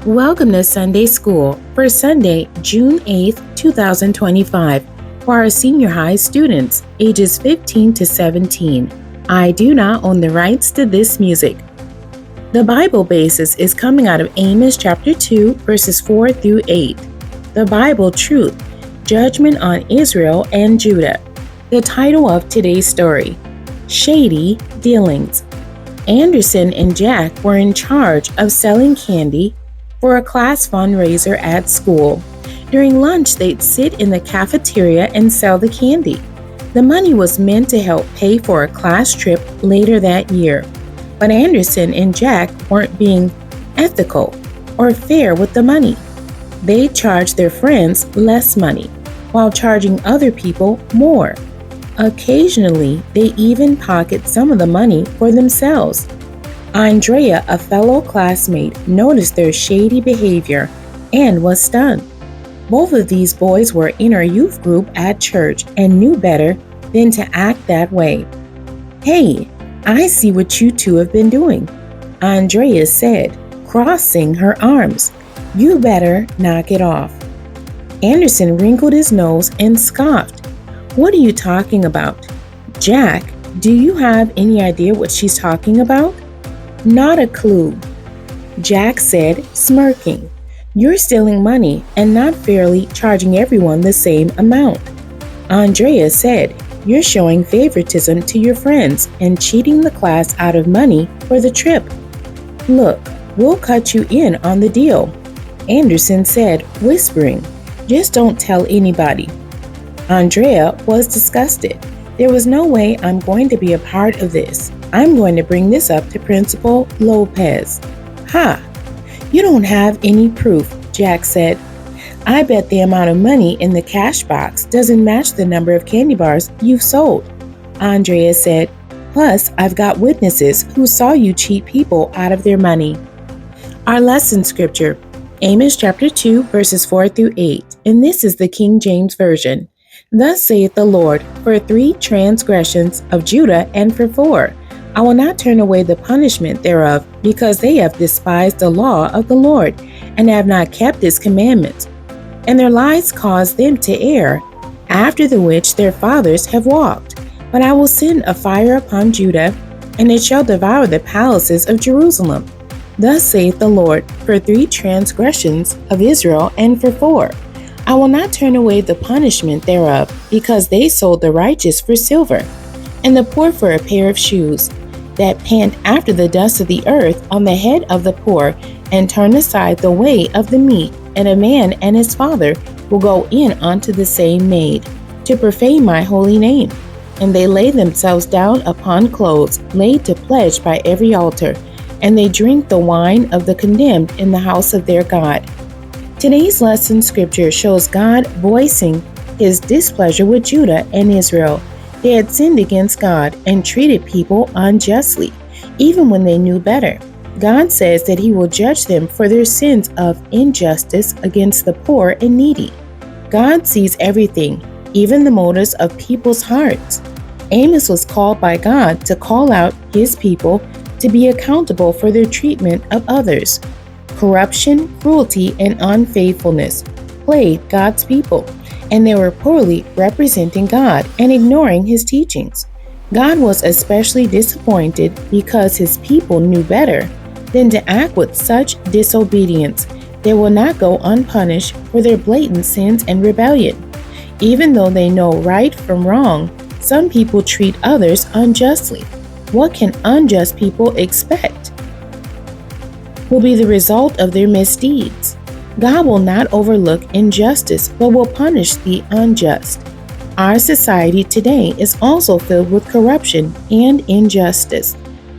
Welcome to Sunday School for Sunday, June 8th, 2025, for our senior high students, ages 15 to 17. I do not own the rights to this music. The Bible basis is coming out of Amos chapter 2, verses 4 through 8. The Bible truth, Judgment on Israel and Judah. The title of today's story, Shady Dealings. Anderson and Jack were in charge of selling candy for a class fundraiser at school. During lunch, they'd sit in the cafeteria and sell the candy. The money was meant to help pay for a class trip later that year. But Anderson and Jack weren't being ethical or fair with the money. They charged their friends less money, while charging other people more. Occasionally, they even pocketed some of the money for themselves. Andrea, a fellow classmate, noticed their shady behavior and was stunned. Both of these boys were in our youth group at church and knew better than to act that way. "Hey, I see what you two have been doing," Andrea said, crossing her arms. "You better knock it off." Anderson wrinkled his nose and scoffed. "What are you talking about?" "Jack, do you have any idea what she's talking about?" "Not a clue," Jack said, smirking. "You're stealing money and not fairly charging everyone the same amount." Andrea said, "You're showing favoritism to your friends and cheating the class out of money for the trip." "Look, we'll cut you in on the deal," Anderson said, whispering. "Just don't tell anybody." Andrea was disgusted. "There was no way I'm going to be a part of this. I'm going to bring this up to Principal Lopez." "Ha! You don't have any proof," Jack said. "I bet the amount of money in the cash box doesn't match the number of candy bars you've sold," Andrea said. "Plus, I've got witnesses who saw you cheat people out of their money." Our lesson scripture, Amos chapter 2, verses 4 through 8, and this is the King James Version. "Thus saith the Lord, for 3 transgressions of Judah and for 4, I will not turn away the punishment thereof, because they have despised the law of the Lord, and have not kept his commandments. And their lies caused them to err, after the which their fathers have walked. But I will send a fire upon Judah, and it shall devour the palaces of Jerusalem. Thus saith the Lord, for 3 transgressions of Israel and for 4, I will not turn away the punishment thereof, because they sold the righteous for silver, and the poor for a pair of shoes, that pant after the dust of the earth on the head of the poor, and turn aside the way of the meek, and a man and his father will go in unto the same maid, to profane my holy name. And they lay themselves down upon clothes laid to pledge by every altar, and they drink the wine of the condemned in the house of their God." Today's lesson scripture shows God voicing his displeasure with Judah and Israel. They had sinned against God and treated people unjustly, even when they knew better. God says that he will judge them for their sins of injustice against the poor and needy. God sees everything, even the motives of people's hearts. Amos was called by God to call out his people to be accountable for their treatment of others. Corruption, cruelty, and unfaithfulness plagued God's people, and they were poorly representing God and ignoring his teachings. God was especially disappointed because his people knew better than to act with such disobedience. They will not go unpunished for their blatant sins and rebellion. Even though they know right from wrong, some people treat others unjustly. What can unjust people expect? Will be the result of their misdeeds. God will not overlook injustice, but will punish the unjust. Our society today is also filled with corruption and injustice.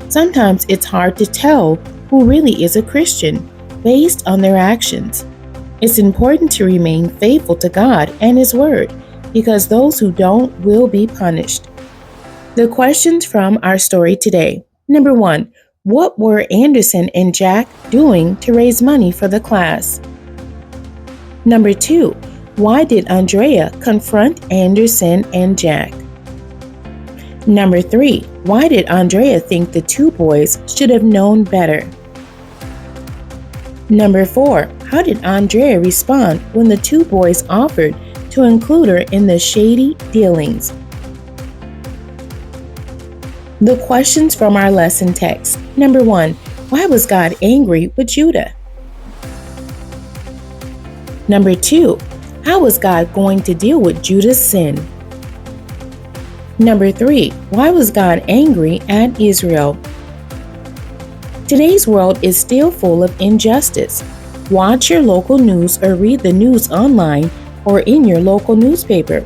Sometimes it's hard to tell who really is a Christian based on their actions. It's important to remain faithful to God and His Word, because those who don't will be punished. The questions from our story today. Number 1, what were Anderson and Jack doing to raise money for the class? Number 2, why did Andrea confront Anderson and Jack? Number 3, why did Andrea think the 2 boys should have known better? Number 4. How did Andrea respond when the two boys offered to include her in the shady dealings? The questions from our lesson text. Number 1. Why was God angry with Judah? Number 2. How was God going to deal with Judah's sin? Number 3. Why was God angry at Israel? Today's world is still full of injustice. Watch your local news or read the news online or in your local newspaper.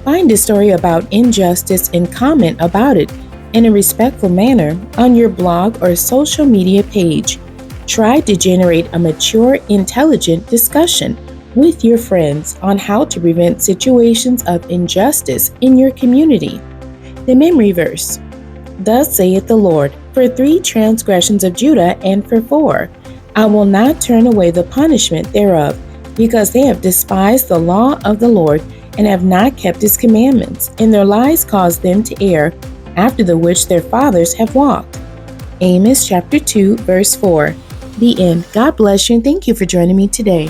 Find a story about injustice and comment about it in a respectful manner on your blog or social media page. Try to generate a mature, intelligent discussion with your friends on how to prevent situations of injustice in your community. The memory verse. Thus saith the Lord, for 3 transgressions of Judah and for 4, I will not turn away the punishment thereof, because they have despised the law of the Lord and have not kept his commandments, and their lies caused them to err, after the which their fathers have walked. Amos chapter 2, verse 4. The end. God bless you and thank you for joining me today.